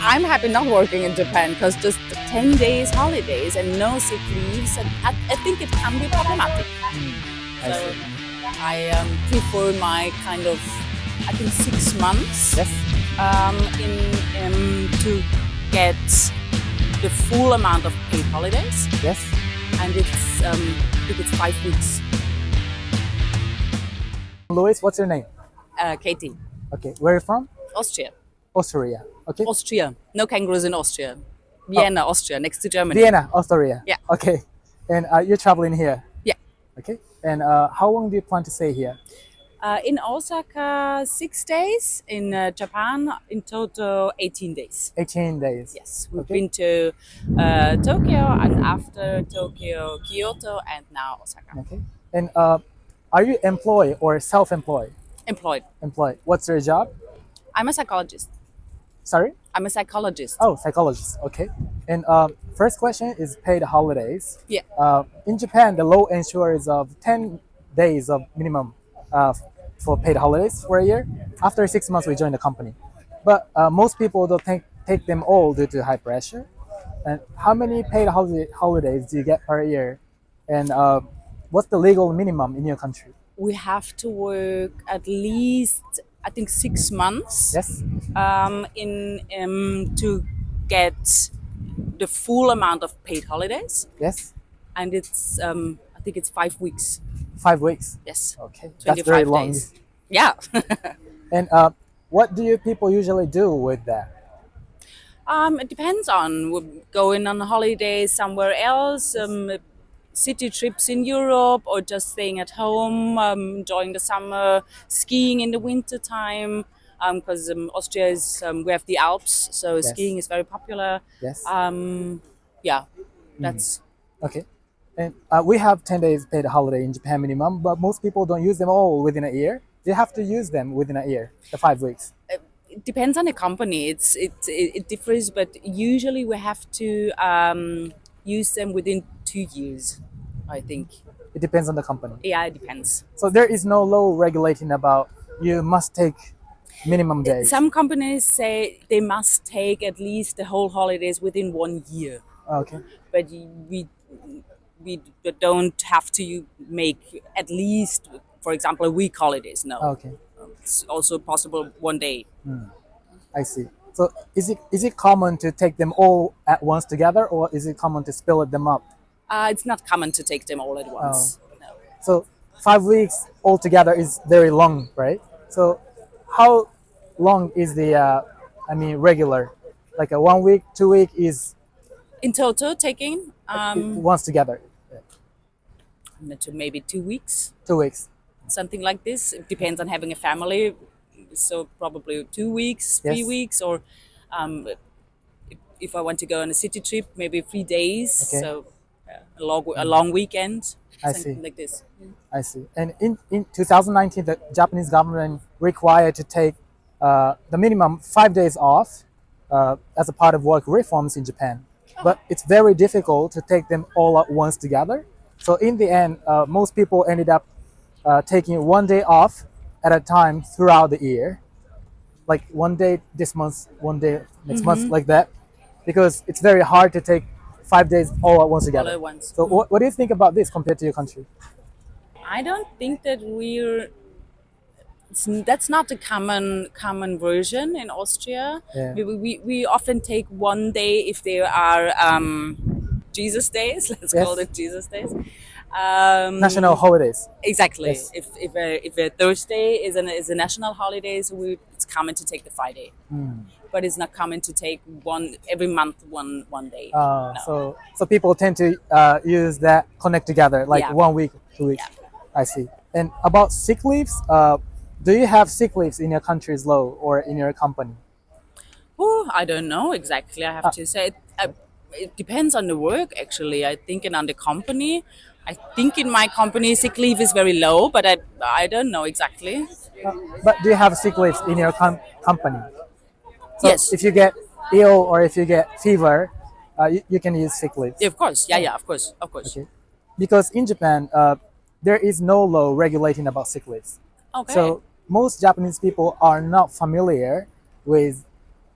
I'm happy not working in Japan because just 10 days holidays and no sick leaves, and I think it can be problematic. I So see. I prefer my kind of, I think 6 months Yes. to get the full amount of paid holidays, Yes. and I think it's 5 weeks. Louis, what's your name? Katie, Okay. Where are you from? Austria. Austria. Okay. Austria. No kangaroos in Austria. Vienna, Austria, next to Germany. Vienna, Austria. Yeah. Okay. And you're traveling here. Yeah. Okay. And how long do you plan to stay here? In Osaka, 6 days. In Japan, in total, 18 days. 18 days. Yes, we've Okay. been to Tokyo, and after Tokyo, Kyoto, and now Osaka. Okay. And are you employed or self-employed? Employed. Employed. What's your job? I'm a psychologist. Sorry? I'm a psychologist. Oh, psychologist. Okay. And first question is paid holidays. Yeah. In Japan, the law ensures of 10 days of minimum for paid holidays for a year. After 6 months, we join the company. But most people don't take them all due to high pressure. And how many paid holidays do you get per year? And what's the legal minimum in your country? We have to work at least, I think, 6 months Yes. to get the full amount of paid holidays, Yes. and it's I think it's 5 weeks. 5 weeks. Yes, Okay. That's 25 very long. days. Yeah. And what do you people usually do with that? It depends on we're going on holiday somewhere else, city trips in Europe, or just staying at home, enjoying the summer, skiing in the winter time. Because Austria is, we have the Alps, so Yes. skiing is very popular. Yes. Yeah, that's Okay. And we have 10 days paid holiday in Japan minimum, but most people don't use them all within a year. They have to use them within a year, the 5 weeks. it depends on the company. It differs, but usually we have to use them within 2 years, I think. It depends on the company. Yeah, it depends. So there is no law regulating about you must take minimum days. Some companies say they must take at least the whole holidays within 1 year, Okay. but we don't have to make at least, for example, a week holidays. No, Okay. it's also possible 1 day. I see. So is it common to take them all at once together, or is it common to split them up? It's not common to take them all at once. No. So 5 weeks altogether is very long, right? So how long is the regular? Like a 1 week, 2 week is In total, taking once together. to maybe 2 weeks, 2 weeks. something like this. It depends on having a family, so probably 2 weeks, 3 weeks, or if I want to go on a city trip, maybe 3 days. Okay. So a long weekend, I something see. like this. I see. And in 2019, the Japanese government required to take the minimum 5 days off as a part of work reforms in Japan. But it's very difficult to take them all at once together. So in the end, most people ended up taking 1 day off at a time throughout the year. Like 1 day this month, 1 day next month, like that. Because it's very hard to take 5 days all at once All together. at once. So what do you think about this compared to your country? I don't think that that's not the common version in Austria. Yeah. We often take 1 day if there are Jesus days. Let's Yes. call it Jesus days. National holidays. Exactly. Yes. If a Thursday is a national holiday, so it's common to take the Friday, but it's not common to take every month one day. No. So people tend to use that connect together like Yeah. 1 week, 2 weeks. I see. And about sick leaves, do you have sick leaves in your country's law or in your company? Oh, I don't know exactly. I have to say it depends on the work. Actually, I think, and on the company. I think in my company sick leave is very low, but I don't know exactly. But do you have sick leaves in your company? So Yes. if you get ill or if you get fever, you can use sick leaves. Yeah, of course. Yeah, of course. Okay. Because in Japan, there is no law regulating about sick leaves. Okay. So most Japanese people are not familiar with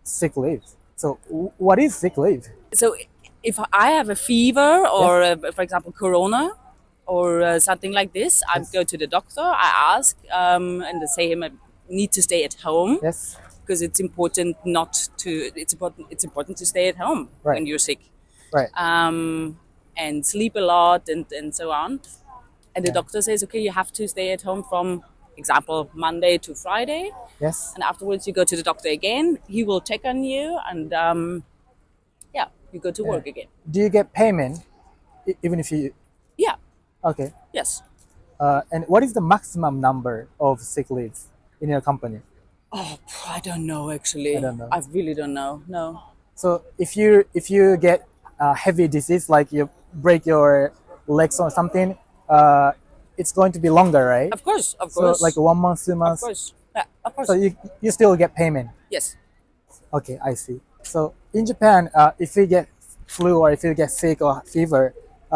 sick leaves. So what is sick leave? So if I have a fever or, for example, corona or something like this, I Yes. go to the doctor. I ask, and they say I need to stay at home Yes. because it's important not to. It's important to stay at home Right. when you're sick, Right. and sleep a lot and so on. And the Yeah. doctor says, okay, you have to stay at home from, example, Monday to Friday, Yes. and afterwards you go to the doctor again. He will check on you, and yeah, you go to work again. Do you get payment even if you? Yeah. Okay. Yes. And what is the maximum number of sick leaves in your company? Oh, I don't know actually. I don't know. I really don't know. No. So if you get a heavy disease like you break your legs or something, uh, it's going to be longer, right? Of course. Of So course. like 1 month, 2 Of months. course. Yeah. Of course. So you still get payment. Yes. Okay, I see. So in Japan, if you get flu or if you get sick or fever,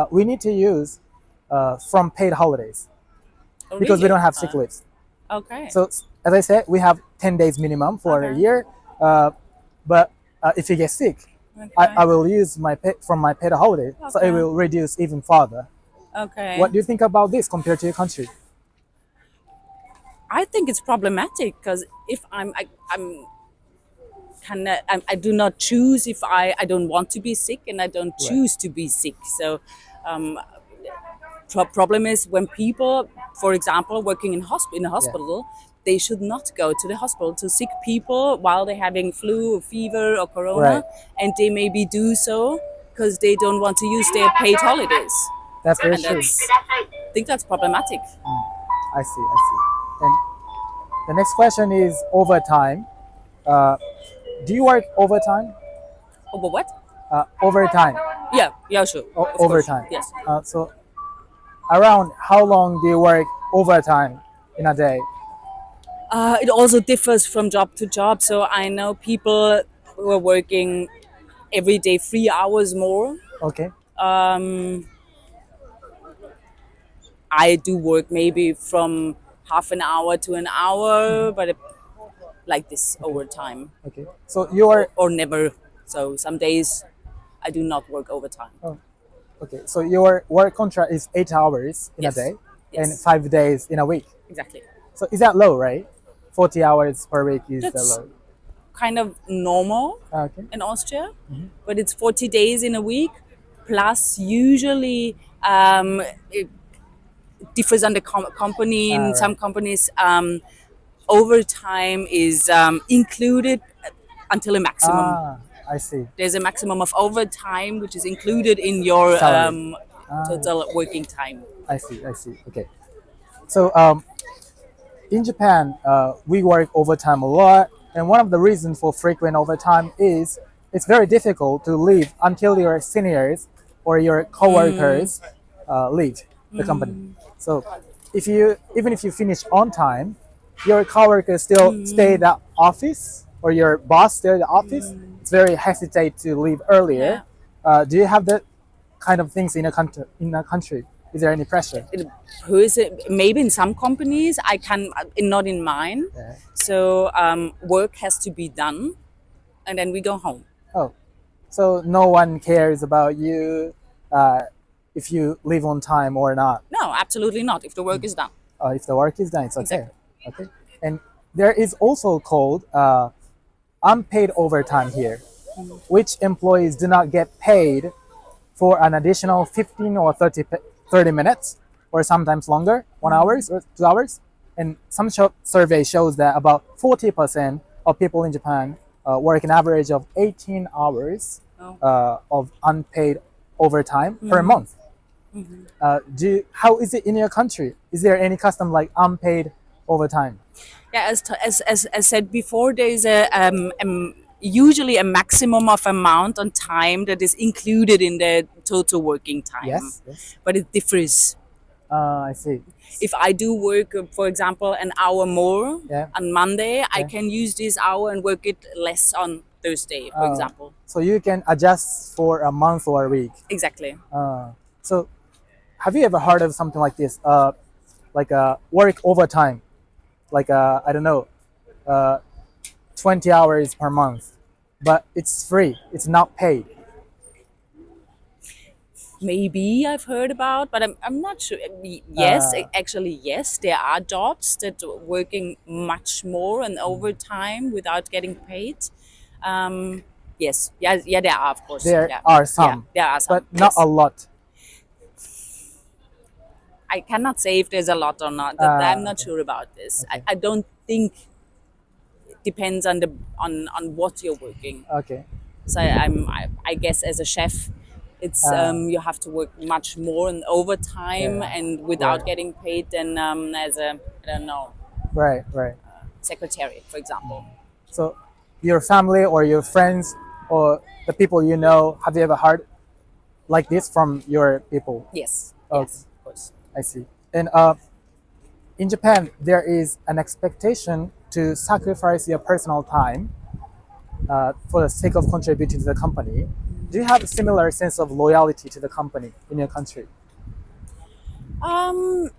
we need to use from paid holidays Oh, because we really? don't have sick leaves. Okay. So as I said, we have 10 days minimum for a Okay. year. But if you get sick, Okay. I will use from my paid holiday, so it Okay. will reduce even further. Okay. What do you think about this compared to your country? I think it's problematic because if I'm kind of I do not choose if I don't want to be sick and I don't choose to be sick. So um, problem is when people, for example, working in a hospital, they should not go to the hospital to sick people while they're having flu or fever or corona, Right. and they maybe do so because they don't want to use their paid holidays, That's very and true. I think that's problematic. I see. I see. And the next question is overtime. Do you work overtime? Oh, but what? Overtime. Yeah, yeah, sure. Of course. Overtime. Yes. So around how long do you work overtime in a day? It also differs from job to job. So I know people who are working every day 3 hours more. Okay. I do work maybe from half an hour to an hour, but like this over time Okay. So your or never. So some days I do not work overtime. okay. So your work contract is 8 hours in Yes. a day, and Yes. 5 days in a week. Exactly. So is that low, right? 40 hours per week is the That's low. kind of normal Okay. in Austria, but it's 40 days in a week. Plus, usually it differs on the company. In some Right. companies, overtime is included until a maximum. I see. There's a maximum of overtime which is included in your Salary. total working time. I see. I see. Okay. So in Japan, we work overtime a lot, and one of the reasons for frequent overtime is it's very difficult to leave until your seniors or your coworkers leave the company. So even if you finish on time, your coworkers still stay at the office or your boss stay at the office. It's very hesitate to leave earlier. Do you have that kind of things in a country? Is there any pressure? Maybe in some companies I can, not in mine. Yeah. So work has to be done, and then we go home. Oh, so no one cares about you if you leave on time or not. No, absolutely not. If the work is done. If the work is done, it's okay. Exactly. Okay. And there is also called unpaid overtime here, which employees do not get paid for an additional 15 or 30 minutes, or sometimes longer, 1 hours or 2 hours. And some survey shows that about 40% of people in Japan work an average of 18 hours of unpaid overtime per month. How is it in your country? Is there any custom like unpaid overtime? Yeah, as said before, there is usually a maximum of amount on time that is included in the total working time. Yes. Yes. But it differs. I see. If I do work, for example, an hour more Yeah. on Monday, I Yeah. can use this hour and work it less on Thursday, for example. So you can adjust for a month or a week. Exactly. So have you ever heard of something like this? Like work overtime, like I don't know, 20 hours per month. but it's free. It's not paid. Maybe I've heard about, but I'm not sure. Yes, actually, yes, there are jobs that are working much more and overtime without getting paid. Yes, yeah, there are, of course. There Yeah, are yeah, some, there are some. but not Yes. a lot. I cannot say if there's a lot or not. I'm not sure about this. I don't think it depends on on what you're working. Okay. So I guess as a chef, it's you have to work much more and overtime Yeah. and without Right. getting paid than as a I don't know Right, right. secretary, for example. So, your family or your friends or the people you know, have you ever heard like this from your people? Yes, Okay. yes, of course. I see. And in Japan, there is an expectation to sacrifice your personal time for the sake of contributing to the company. Do you have a similar sense of loyalty to the company in your country? Um,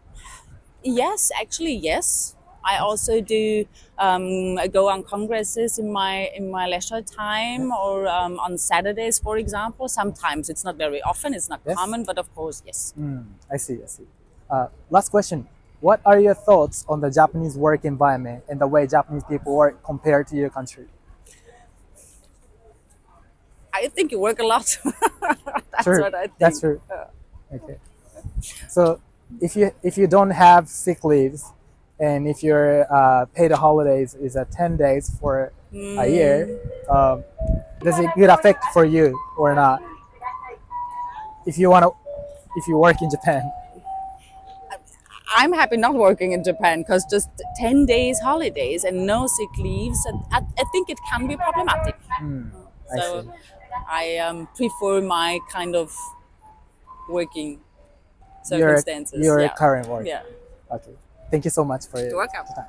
yes, actually, yes. I also do go on congresses in my leisure time or on Saturdays, for example. Sometimes it's not very often; it's not Yes. common, but of course, yes. I see, I see. Last question. What are your thoughts on the Japanese work environment and the way Japanese people work compared to your country? I think you work a lot. That's True. what I think. That's true. Okay. So if you don't have sick leaves, and if your paid holidays is 10 days for a year, does it good effect for you or not? If you want to, if you work in Japan. I'm happy not working in Japan because just 10 days holidays and no sick leaves, I think it can be problematic. I So see. I prefer my kind of working Your circumstances. your Yeah. current work. Yeah. Okay. Thank you so much for your You're welcome. time.